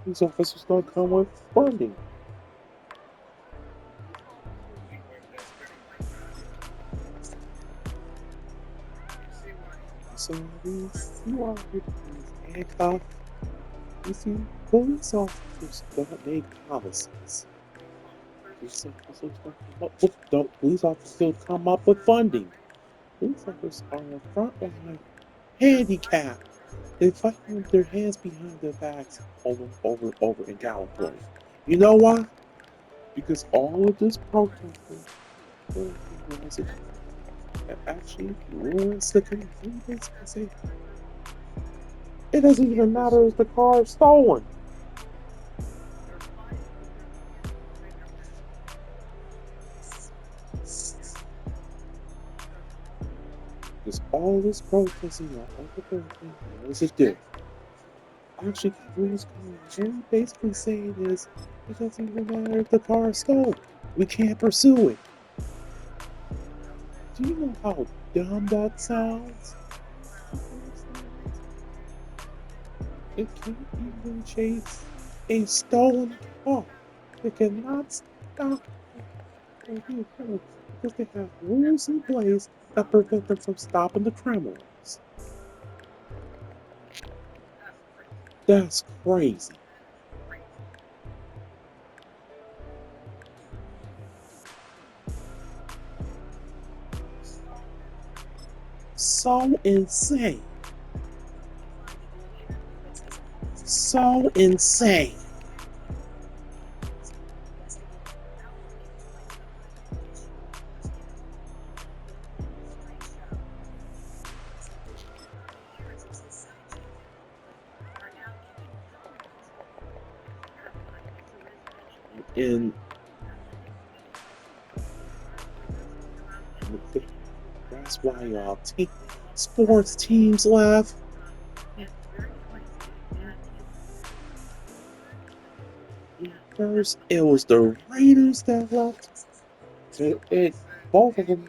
These officers don't come with funding. So we see why people handcuffed. You see, police officers don't make policies. Police officers don't come up with funding. Police officers are on the front line, handicapped. They fight with their hands behind their backs over in California. You know why? Because all of this protesting that actually ruins the community. It doesn't even matter if the car is stolen. Because all this protesting on everything, what does it do? Actually, rules coming. And basically saying is, it doesn't even matter if the car is stolen. We can't pursue it. Do you know how dumb that sounds? It can't even chase a stolen car. It cannot stop a vehicle because they have rules in place that prevent them from stopping the criminals. That's crazy. So insane. So insane. And that's why sports teams left. First, it was the Raiders that left. Both of them.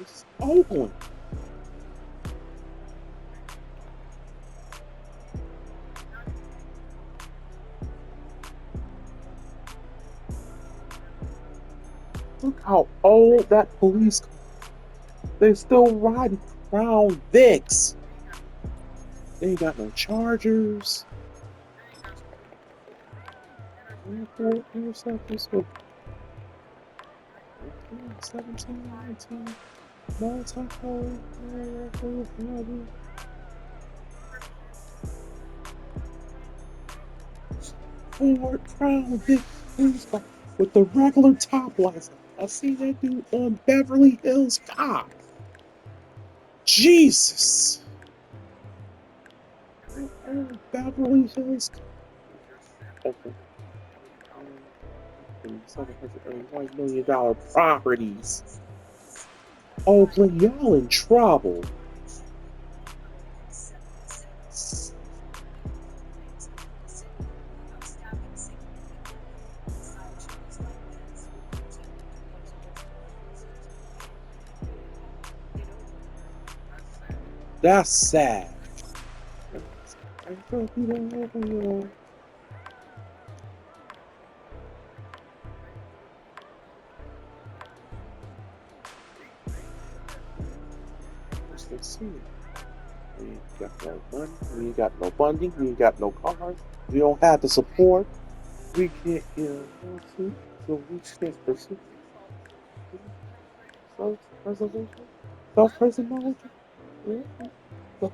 It's Oakland. Look how old that police car. They're still riding Crown Vics. They ain't got no chargers. Interceptors with 17, 19, multi-color, Ford Crown Vic police car with the regular top lights. I see that dude on Beverly Hills Cop. Jesus. Beverly Hills. Okay. $781 million properties. Oakland, y'all in trouble. That's sad. I thought you don't have a, let's see. We ain't got no money, we ain't got no funding, we ain't got no cars, we don't have the support, we can't get a lawsuit, so we can't pursue self-preservation, self-preservation. Yeah. So,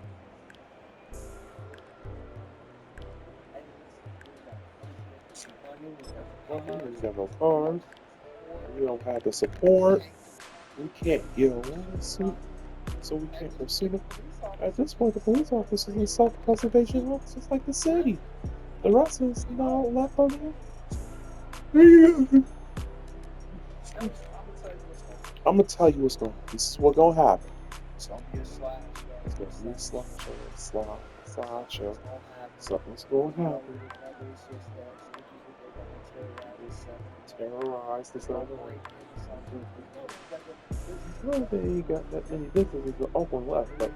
we got no cars, we don't have the support, we can't get a lawsuit, so we can't pursue them. At this point, the police officers are self-preservation officers like the city. The rest is not left on them. I'm gonna tell you what's going to happen. This is what's gonna happen. It's gonna be a slideshow. It's gonna be a slideshow. Something's gonna happen. terrorize the Southern. Well, they ain't got that many businesses to open left, but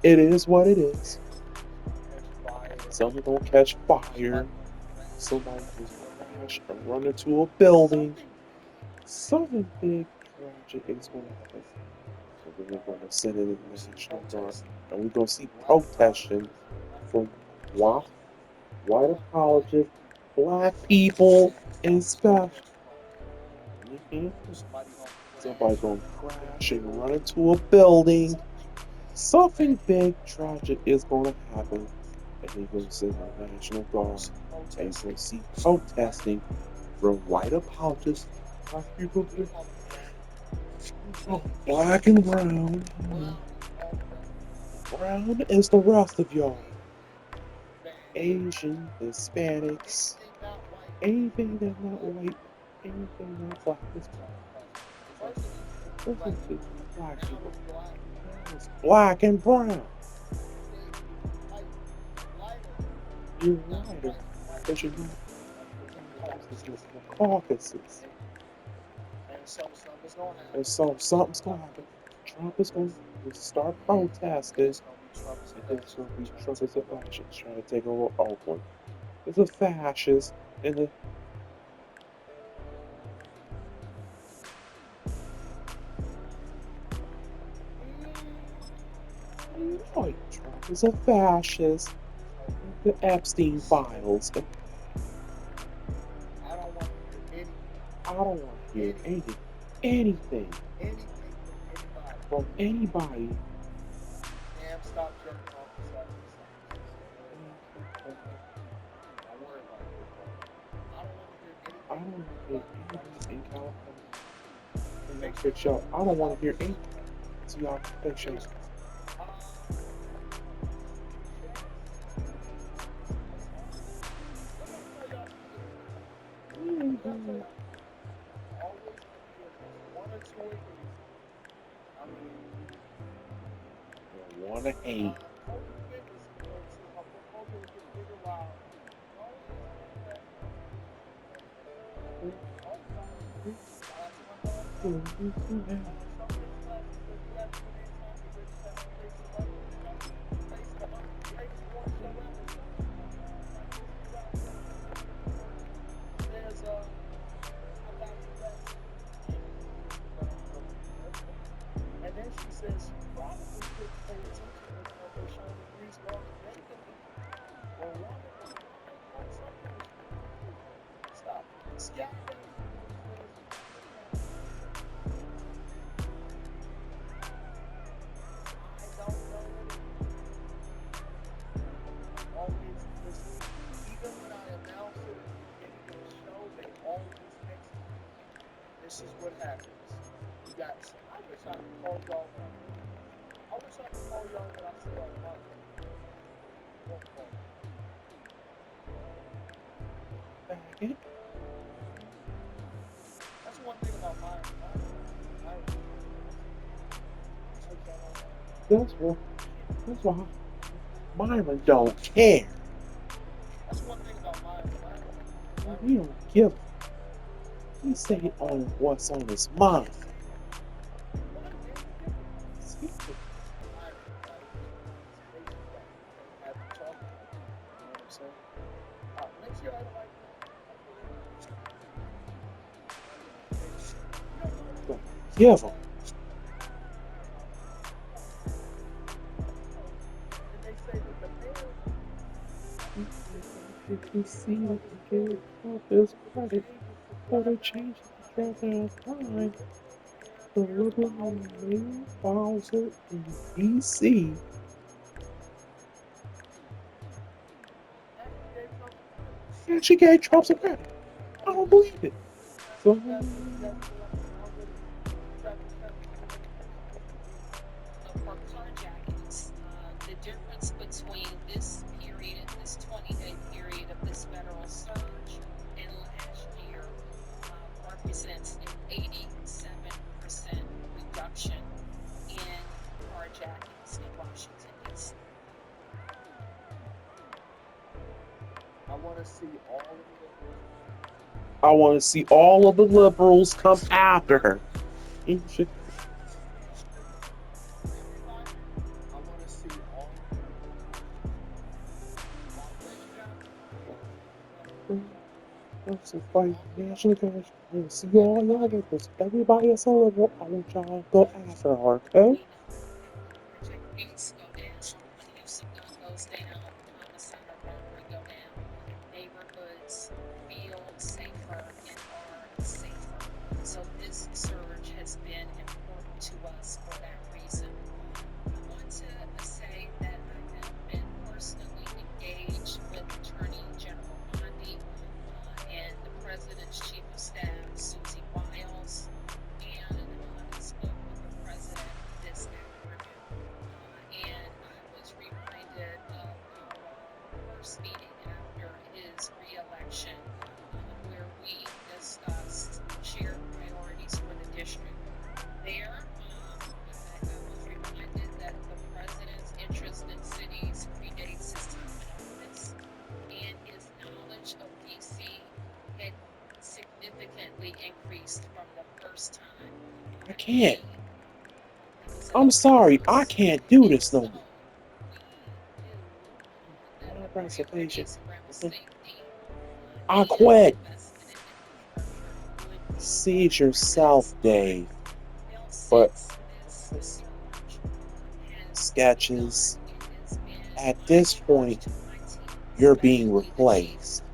it is what it is. Someone gonna catch fire. Somebody will crash and run into a building. Something big, tragic is gonna happen. And then they're gonna send in the National Guard, and we're gonna see protesting from white apologists, black people, and stuff. Mhm. Somebody gonna crash and run into a building. Something big, tragic is gonna happen, and they're gonna send the National Guard, and you're gonna see protesting from white apologists, black people, black and brown. Brown is the rest of y'all. Asian, Hispanics, anything that's not white, anything not black is black. Listen to black people. It's black and brown. You're lighter, but you're not the Caucasus. And so something's gonna happen. Trump is gonna start protesting, and then it's gonna be Trump as a fascist trying to take over Oakland. There's a fascist, and the Trump is a fascist. The Epstein files. I don't want to hear anything from anybody. I don't want to hear anybody in California. Fix y'all. I don't want to hear anything. So y'all fix y'all. Wanna hate. That's why Myron don't care. He don't give a. He say on what's on his mind. Give him. If you see that the gave Trump his credit for the change the goddamn time, the liberal mayor Bowser in D.C. And she gave Trump some credit. I don't believe it. So, the difference between this period, this 20-day period of this federal surge and last year represents an 87% reduction in carjackings in Washington, D.C. I want to see all of the liberals come after her. That's a fight national guys. I want to see all y'all liberals. Everybody that's a liberal, I want y'all to go after her, okay? We know when project rates go down, when the use of gun goes down, homicide or robbery go down, neighborhoods feel safer and are safer. So this surge has been important to us for that reason. I want to say that I have been personally engaged with Attorney General Bondi and the President's Chief of Staff, Susie Wiles, and I spoke with the President this afternoon. And I was reminded of our first meeting after his reelection, where we discussed shared priorities for the district. There, I was reminded that the president's interest in cities predates his time in office, and his knowledge of DC had significantly increased from the first time I that can't. he was in I'm sorry, I office. can't do And this no so more. we knew that My the resignation. priorities around safety I and quit. investment in infrastructure would be Seize yourself, paramount. Dave. Well, But since this surge has begun, sketches, it has been at my this charge point, to my team, you're being especially the chief, replaced.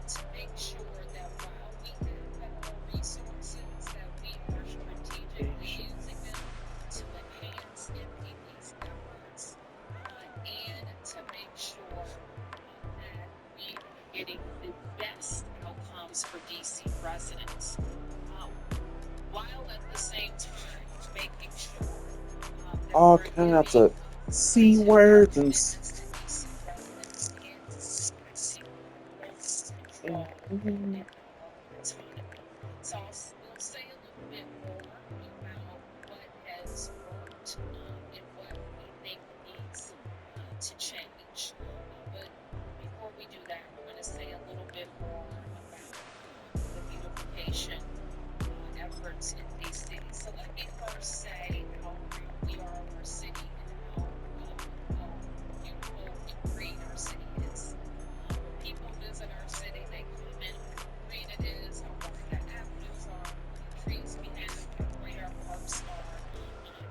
to make sure that while we have federal resources, that we are strategically using them to enhance MPD's efforts and to make sure that we are getting the best outcomes for DC residents, uh, while at the same time making sure that All we're kinds living of up C to our words and commitments to DC residents and to respecting local control and our autonomy. So we'll say a little bit more about what has worked and what we think needs to change. But before we do that, we're going to say a little bit more about the beautification efforts in DC. So let me first say how proud we are of our city and how beautiful and green our city is. When people visit our city, they comment on how green it is, how wide our avenues are, how many trees we have, how great our parks are.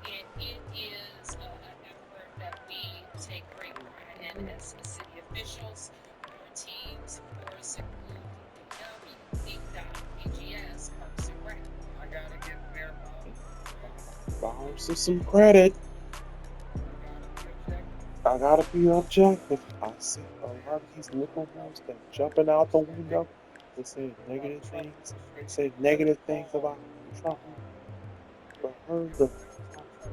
And it is an effort that we take great pride in as city officials. Our teams, of course, include DPW, DDOT, DGS, Parks and Rec. I gotta give Mayor bars of some credit. I gotta be objective. I see a lot of these liberal ones that jumping out the window. They say negative things. They say negative things about Trump. But her, the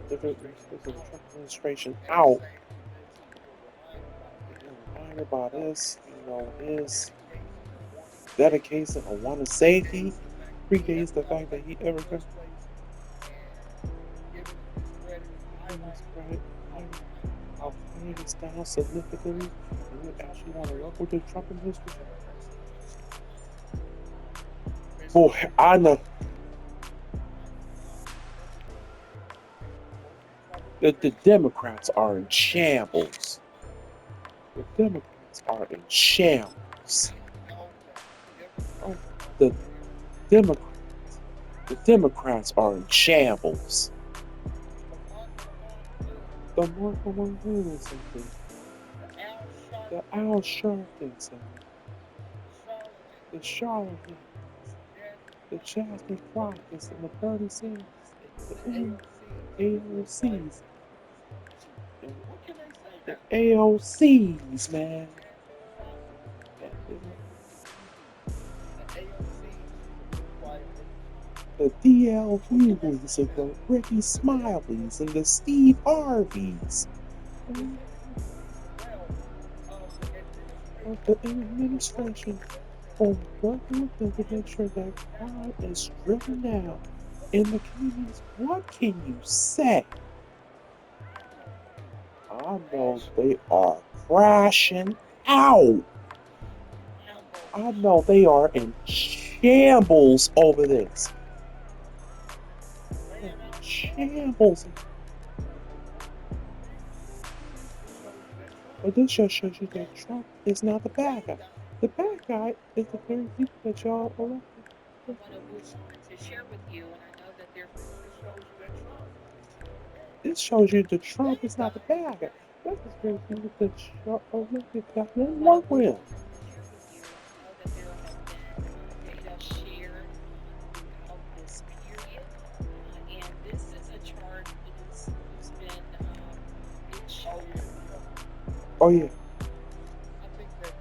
different aspects of the Trump administration out. And reminder about this, his dedication on one of safety predates the fact that he ever got his credit. Our climate is down significantly, and you actually want to work with the Trump administration. Boy, I know that the Democrats are in shambles. The Democrats are in shambles. Oh, the Democrats. The Democrats are in shambles. The Marco Martinez and the Al Sharptons and the Charlatans, the Jasmine Crockett's and the Bernie Sanders, the AOCs, and the AOCs, man. The DL Hughleys and the Ricky Smileys and the Steve Harveys of the administration for working with them to make sure that crime is driven down in the communities. What can you say? I know they are crashing out. I know they are in shambles over this. Shambles. But this just shows you that Trump is not the bad guy. The bad guy is the very people that y'all elected. I want to move on to share with you, and I know that there's This shows you that Trump is not the bad guy. That's the very people that y'all elected that I won't want work to with move him. on to share with you. I know that there have been data shared throughout this period, and this is a chart who's been shared. Oh yeah. I think that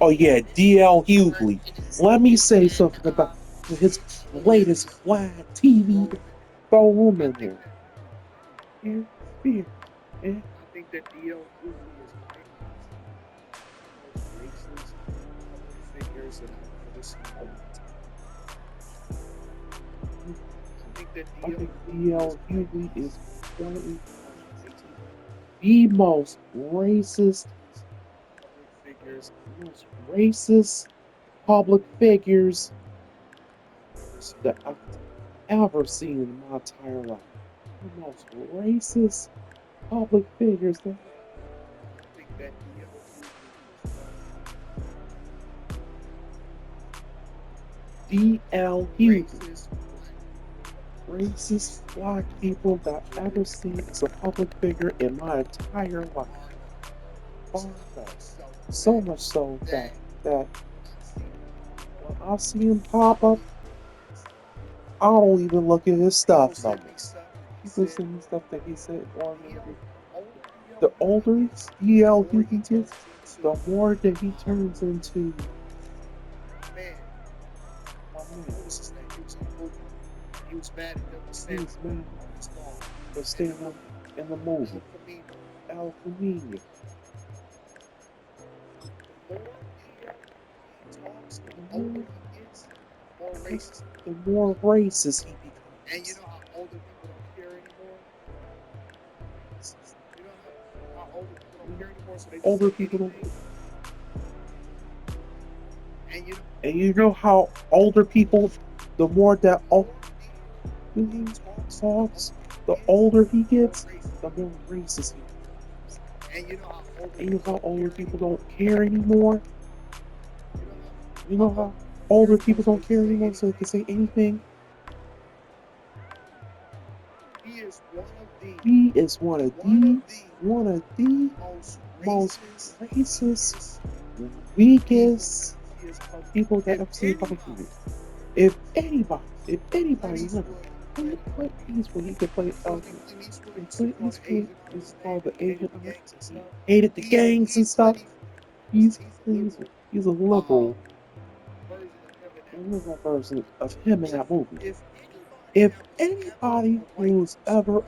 Oh yeah, this is DL a chart. Hughley. Let me say something about his latest flag TV throw room in there. And fear. And I think that DL Hughley is one of the most racist public figures that I've ever seen in my time. I think DL Hughley is one of the most racist public figures, most racist public figures that I've ever seen in my entire life. The most racist public figures that I think that DL Hughley, racist black people that I've ever seen as a public figure in my entire life. Far best. So much so that when I see him pop up, I don't even look at his stuff no more. People send me stuff that he said on the older DL Hughley gets, the more that he turns into man. My man, what's his name? He was in the movie. He was mad at them for standing up in the movie. El Camino. The more he talks, the older he gets, the more racist he becomes. And you know how older people don't care anymore? You know how older people don't care anymore, so they just older people don't. And you know how older people, the more that he talks, the older he gets, the more racist he becomes. And you know how older people don't care anymore? You know how older people don't care anymore, so they can say anything? He is one of the most racist, weakest people that I've seen publicly. If anybody, remember, Clint Eastwood, he could play Elton. And Clint Eastwood is called the agent of he hated the gangs and stuff. He's a liberal version of him in that movie. If anybody who's ever